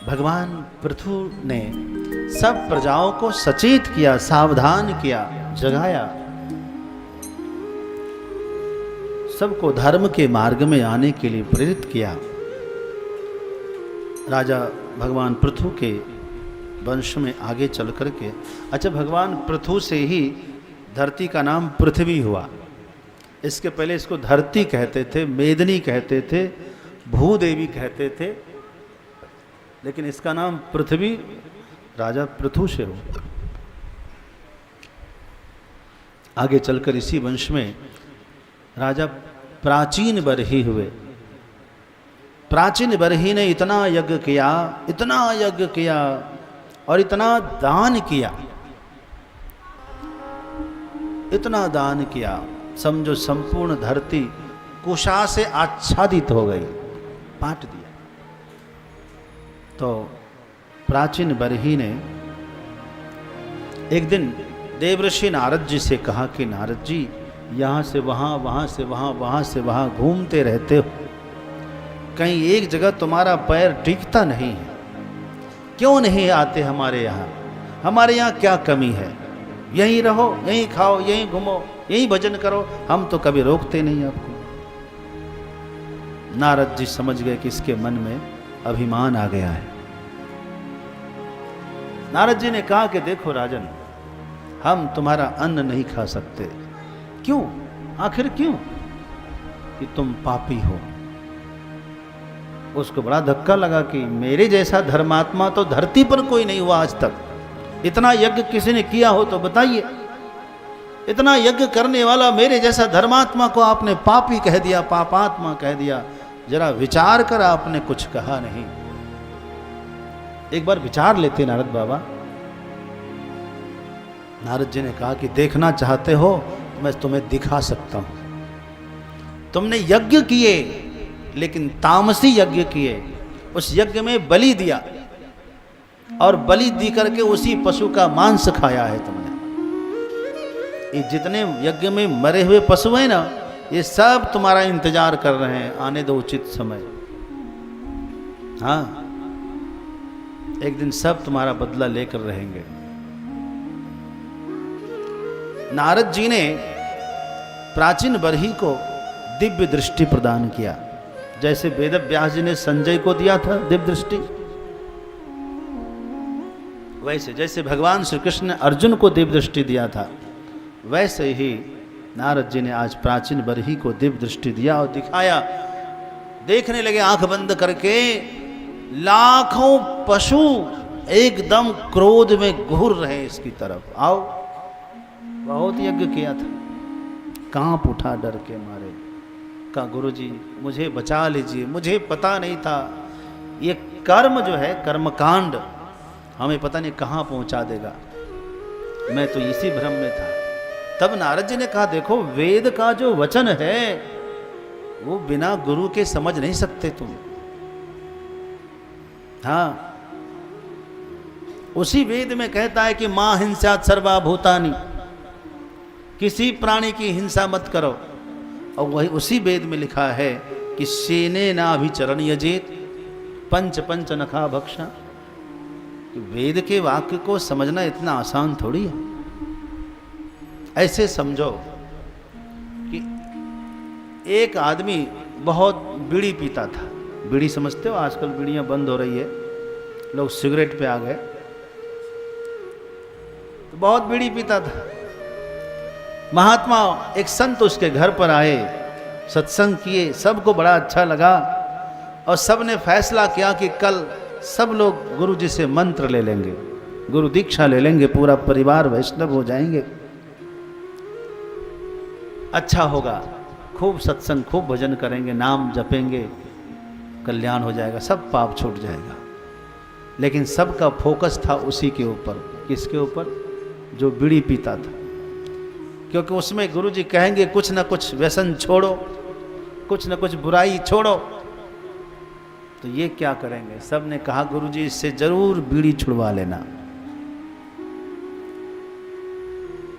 भगवान पृथु ने सब प्रजाओं को सचेत किया, सावधान किया, जगाया, सबको धर्म के मार्ग में आने के लिए प्रेरित किया। राजा भगवान पृथु के वंश में आगे चल करके, अच्छा भगवान पृथु से ही धरती का नाम पृथ्वी हुआ। इसके पहले इसको धरती कहते थे, मेदिनी कहते थे, भूदेवी कहते थे, लेकिन इसका नाम पृथ्वी राजा पृथु से हुआ। आगे चलकर इसी वंश में राजा प्राचीन बरही हुए। प्राचीन बरही ने इतना यज्ञ किया और इतना दान किया, इतना दान किया, समझो संपूर्ण धरती कुशा से आच्छादित हो गई, बांट दिया। तो प्राचीन बरही ने एक दिन देवर्षि नारद जी से कहा कि नारद जी, यहाँ से वहाँ, वहाँ से वहाँ, वहाँ से वहाँ घूमते रहते हो, कहीं एक जगह तुम्हारा पैर टिकता नहीं है, क्यों नहीं आते हमारे यहाँ? हमारे यहाँ क्या कमी है? यहीं रहो, यहीं खाओ, यहीं घूमो, यहीं भजन करो, हम तो कभी रोकते नहीं आपको। नारद जी समझ गए कि इसके मन में अभिमान आ गया है। नारद जी ने कहा कि देखो राजन, हम तुम्हारा अन्न नहीं खा सकते। क्यों? आखिर क्यों? कि तुम पापी हो। उसको बड़ा धक्का लगा कि मेरे जैसा धर्मात्मा तो धरती पर कोई नहीं हुआ आज तक। इतना यज्ञ किसी ने किया हो तो बताइए। इतना यज्ञ करने वाला मेरे जैसा धर्मात्मा को आपने पापी कह दिया, पापात्मा कह दिया। जरा विचार कर, आपने कुछ कहा नहीं। एक बार विचार लेते नारद बाबा। नारद जी ने कहा कि देखना चाहते हो मैं तुम्हें दिखा सकता हूं। तुमने यज्ञ किए, लेकिन तामसी यज्ञ किए। उस यज्ञ में बलि दिया और बलि दी करके उसी पशु का मांस खाया है तुमने। ये जितने यज्ञ में मरे हुए पशु हैं ना, ये सब तुम्हारा इंतजार कर रहे हैं, आने दो उचित समय। हाँ, एक दिन सब तुम्हारा बदला लेकर रहेंगे। नारद जी ने प्राचीन बरही को दिव्य दृष्टि प्रदान किया, जैसे वेद व्यास जी ने संजय को दिया था दिव्य दृष्टि, वैसे जैसे भगवान श्री कृष्ण ने अर्जुन को दिव्य दृष्टि दिया था, वैसे ही नारद जी ने आज प्राचीन बरही को दिव्य दृष्टि दिया और दिखाया। देखने लगे आंख बंद करके, लाखों पशु एकदम क्रोध में घूर रहे इसकी तरफ। आओ, बहुत यज्ञ किया था, कांप उठा डर के मारे। कहा गुरुजी मुझे बचा लीजिए, मुझे पता नहीं था ये कर्म जो है, कर्मकांड हमें पता नहीं कहाँ पहुंचा देगा, मैं तो इसी भ्रम में था। तब नारद जी ने कहा देखो, वेद का जो वचन है वो बिना गुरु के समझ नहीं सकते तुम। हाँ, उसी वेद में कहता है कि मां हिंसात सर्वा भूतानि, किसी प्राणी की हिंसा मत करो। और वही उसी वेद में लिखा है कि शेने नाभिचरण यजेत पंच पंच नखा भक्षा। वेद के वाक्य को समझना इतना आसान थोड़ी है। ऐसे समझो कि एक आदमी बहुत बीड़ी पीता था। बीड़ी समझते हो, आजकल बीड़ियां बंद हो रही है, लोग सिगरेट पे आ गए। तो बहुत बीड़ी पीता था। महात्मा एक संत उसके घर पर आए, सत्संग किए, सबको बड़ा अच्छा लगा और सब ने फैसला किया कि कल सब लोग गुरु जी से मंत्र ले लेंगे, गुरु दीक्षा ले लेंगे, पूरा परिवार वैष्णव हो जाएंगे, अच्छा होगा, खूब सत्संग, खूब भजन करेंगे, नाम जपेंगे, कल्याण हो जाएगा, सब पाप छूट जाएगा। लेकिन सबका फोकस था उसी के ऊपर। किसके ऊपर? जो बीड़ी पीता था। क्योंकि उसमें गुरु जी कहेंगे कुछ ना कुछ व्यसन छोड़ो, कुछ ना कुछ बुराई छोड़ो। तो ये क्या करेंगे? सब ने कहा गुरु जी इससे जरूर बीड़ी छुड़वा लेना।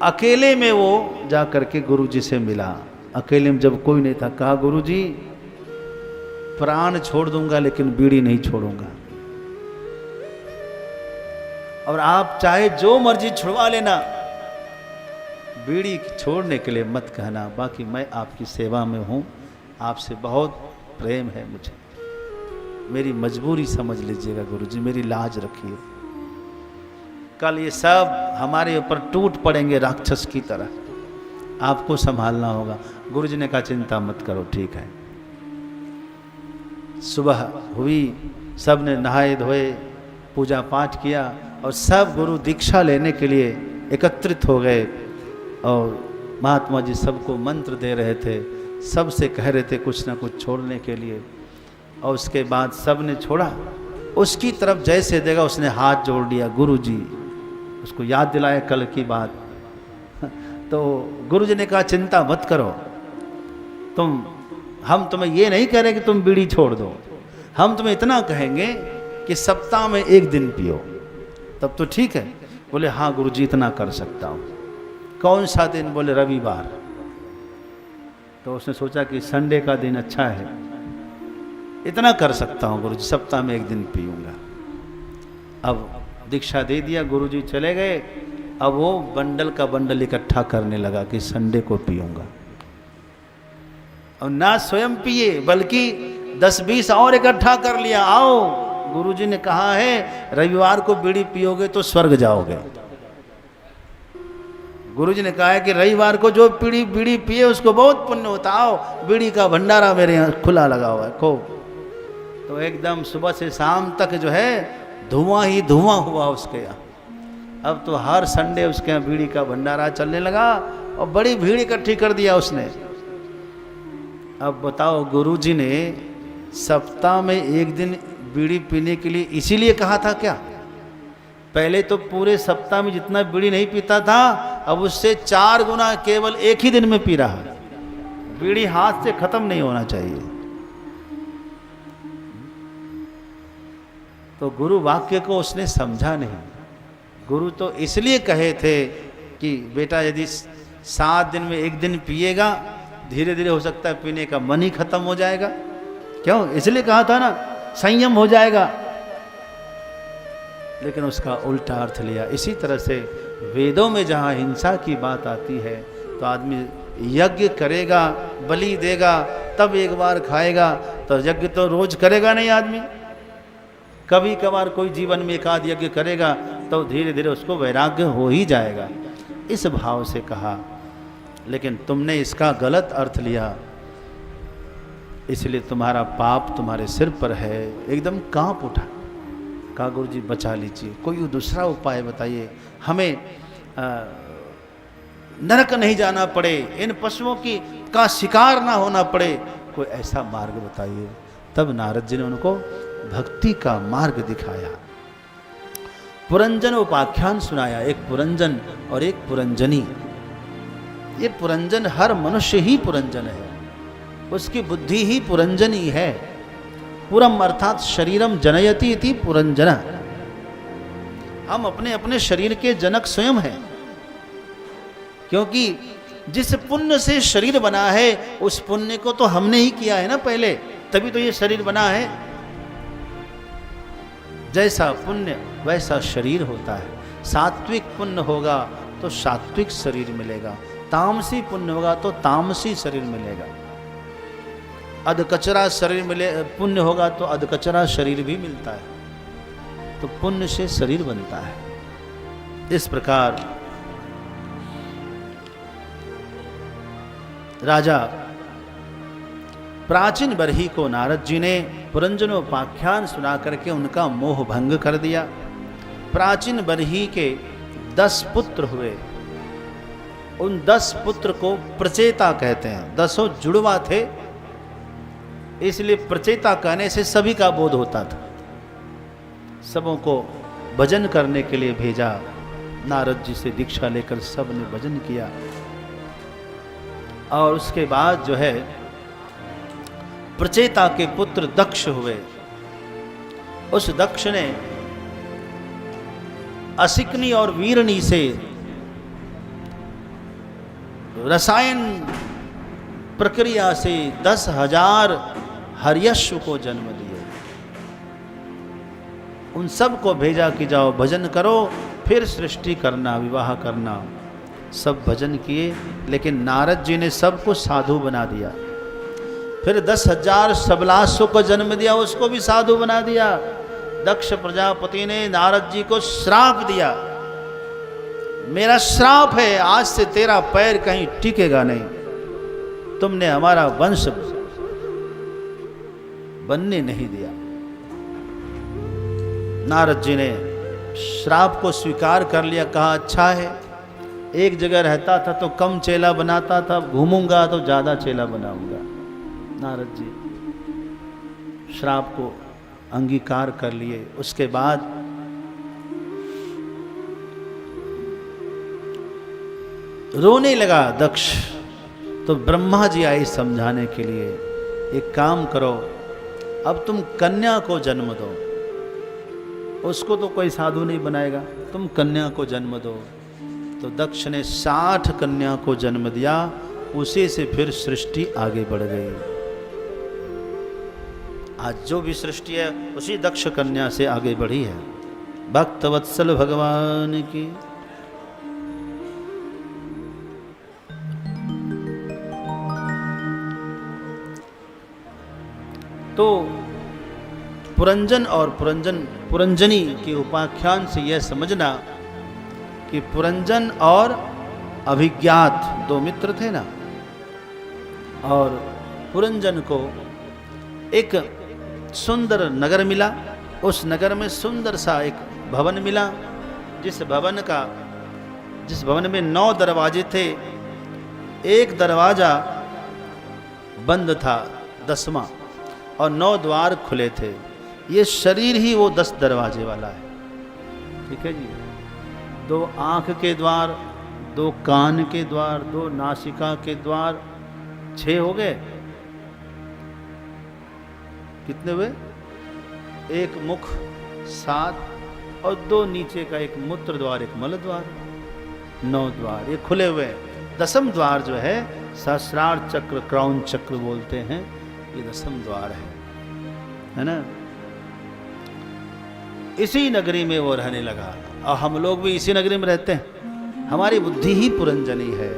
अकेले में वो जा करके गुरु जी से मिला। अकेले में जब कोई नहीं था, कहा गुरु जी प्राण छोड़ दूंगा लेकिन बीड़ी नहीं छोड़ूंगा। और आप चाहे जो मर्जी छुड़वा लेना, बीड़ी छोड़ने के लिए मत कहना, बाकी मैं आपकी सेवा में हूँ, आपसे बहुत प्रेम है मुझे, मेरी मजबूरी समझ लीजिएगा गुरुजी, मेरी लाज रखिए। कल ये सब हमारे ऊपर टूट पड़ेंगे राक्षस की तरह, आपको संभालना होगा। गुरुजी ने कहा चिंता मत करो, ठीक है। सुबह हुई, सब ने नहाए धोए, पूजा पाठ किया और सब गुरु दीक्षा लेने के लिए एकत्रित हो गए। और महात्मा जी सबको मंत्र दे रहे थे, सबसे कह रहे थे कुछ ना कुछ छोड़ने के लिए। और उसके बाद सब ने छोड़ा, उसकी तरफ जैसे देगा उसने हाथ जोड़ लिया, गुरु जी उसको याद दिलाया कल की बात। तो गुरु जी ने कहा चिंता मत करो, हम तुम्हें ये नहीं कह रहे कि तुम बीड़ी छोड़ दो, हम तुम्हें इतना कहेंगे कि सप्ताह में 1 दिन पियो, तब तो ठीक है। बोले हाँ गुरु जी इतना कर सकता हूँ। कौन सा दिन? बोले रविवार। तो उसने सोचा कि संडे का दिन अच्छा है, इतना कर सकता हूँ गुरु जी, सप्ताह में 1 दिन पीऊँगा। अब दीक्षा दे दिया, गुरु जी चले गए। अब वो बंडल का बंडल इकट्ठा करने लगा कि संडे को पीऊँगा। और ना स्वयं पिए बल्कि 10-20 और इकट्ठा कर लिया। आओ, गुरुजी ने कहा है रविवार को बीड़ी पियोगे तो स्वर्ग जाओगे। गुरुजी ने कहा है कि रविवार को जो बीड़ी पिए उसको बहुत पुण्य होता। आओ, बीड़ी का भंडारा मेरे यहाँ खुला लगा हुआ है, खूब। तो एकदम सुबह से शाम तक जो है धुआं ही धुआं हुआ उसके यहाँ। अब तो हर संडे उसके यहाँ बीड़ी का भंडारा चलने लगा और बड़ी भीड़ इकट्ठी कर दिया उसने। अब बताओ, गुरुजी ने सप्ताह में 1 दिन बीड़ी पीने के लिए इसीलिए कहा था क्या? पहले तो पूरे सप्ताह में जितना बीड़ी नहीं पीता था, अब उससे 4 गुना केवल 1 ही दिन में पी रहा है। बीड़ी हाथ से खत्म नहीं होना चाहिए। तो गुरु वाक्य को उसने समझा नहीं। गुरु तो इसलिए कहे थे कि बेटा यदि 7 दिन में 1 दिन पिएगा, धीरे धीरे हो सकता है पीने का मन ही खत्म हो जाएगा। क्यों? इसलिए कहा था ना, संयम हो जाएगा। लेकिन उसका उल्टा अर्थ लिया। इसी तरह से वेदों में जहाँ हिंसा की बात आती है तो आदमी यज्ञ करेगा, बलि देगा, तब एक बार खाएगा। तो यज्ञ तो रोज करेगा नहीं आदमी, कभी कभार कोई जीवन में एक आध यज्ञ करेगा तो धीरे धीरे उसको वैराग्य हो ही जाएगा। इस भाव से कहा, लेकिन तुमने इसका गलत अर्थ लिया, इसलिए तुम्हारा पाप तुम्हारे सिर पर है। एकदम कांप उठा। कहा गुरु जी बचा लीजिए, कोई दूसरा उपाय बताइए, हमें नरक नहीं जाना पड़े, इन पशुओं का शिकार ना होना पड़े, कोई ऐसा मार्ग बताइए। तब नारद जी ने उनको भक्ति का मार्ग दिखाया, पुरंजन उपाख्यान सुनाया। एक पुरंजन और एक पुरंजनी। ये पुरंजन हर मनुष्य ही पुरंजन है, उसकी बुद्धि ही पुरंजनी है। पुरम अर्थात शरीरम जनयति इति पुरंजन। हम अपने अपने शरीर के जनक स्वयं हैं, क्योंकि जिस पुण्य से शरीर बना है उस पुण्य को तो हमने ही किया है ना पहले, तभी तो ये शरीर बना है। जैसा पुण्य वैसा शरीर होता है। सात्विक पुण्य होगा तो सात्विक शरीर मिलेगा, तामसी पुण्य होगा तो तामसी शरीर मिलेगा। अधकचरा शरीर मिले, पुण्य होगा तो अधकचरा शरीर भी मिलता है। तो पुण्य से शरीर बनता है। इस प्रकार राजा प्राचीन बरही को नारद जी ने पुरंजनोपाख्यान सुना करके उनका मोह भंग कर दिया। प्राचीन बरही के 10 पुत्र हुए। उन 10 पुत्र को प्रचेता कहते हैं। 10 जुड़वा थे, इसलिए प्रचेता कहने से सभी का बोध होता था। सबों को भजन करने के लिए भेजा। नारद जी से दीक्षा लेकर सब ने भजन किया। और उसके बाद जो है प्रचेता के पुत्र दक्ष हुए। उस दक्ष ने असिकनी और वीरनी से रसायन प्रक्रिया से 10,000 हर्यश्व को जन्म दिए। उन सब को भेजा कि जाओ भजन करो, फिर सृष्टि करना, विवाह करना। सब भजन किए, लेकिन नारद जी ने सबको साधु बना दिया। फिर 10,000 सबलासों को जन्म दिया, उसको भी साधु बना दिया। दक्ष प्रजापति ने नारद जी को श्राप दिया, मेरा श्राप है, आज से तेरा पैर कहीं टिकेगा नहीं, तुमने हमारा वंश बनने नहीं दिया। नारद जी ने श्राप को स्वीकार कर लिया, कहा अच्छा है, एक जगह रहता था तो कम चेला बनाता था, घूमूंगा तो ज्यादा चेला बनाऊंगा। नारद जी श्राप को अंगीकार कर लिए। उसके बाद रोने लगा दक्ष, तो ब्रह्मा जी आए समझाने के लिए, एक काम करो, अब तुम कन्या को जन्म दो, उसको तो कोई साधु नहीं बनाएगा, तुम कन्या को जन्म दो। तो दक्ष ने 60 कन्या को जन्म दिया, उसी से फिर सृष्टि आगे बढ़ गई। आज जो भी सृष्टि है उसी दक्ष कन्या से आगे बढ़ी है। भक्त वत्सल भगवान की। तो पुरंजन और पुरंजनी के उपाख्यान से यह समझना कि पुरंजन और अभिज्ञात 2 मित्र थे ना, और पुरंजन को एक सुंदर नगर मिला, उस नगर में सुंदर सा एक भवन मिला, जिस भवन में 9 दरवाजे थे, एक दरवाजा बंद था 10वां, और 9 द्वार खुले थे। ये शरीर ही वो 10 दरवाजे वाला है, ठीक है जी। 2 आंख के द्वार, 2 कान के द्वार, 2 नासिका के द्वार, 6 हो गए। कितने हुए? 1 मुख 7, और 2 नीचे का, एक मूत्र द्वार, एक मल द्वार, 9 द्वार ये खुले हुए हैं। 10वां द्वार जो है सहस्रार चक्र, क्राउन चक्र बोलते हैं, ये 10वां द्वार है ना। इसी नगरी में वो रहने लगा, और हम लोग भी इसी नगरी में रहते हैं। हमारी बुद्धि ही पुरंजनी है।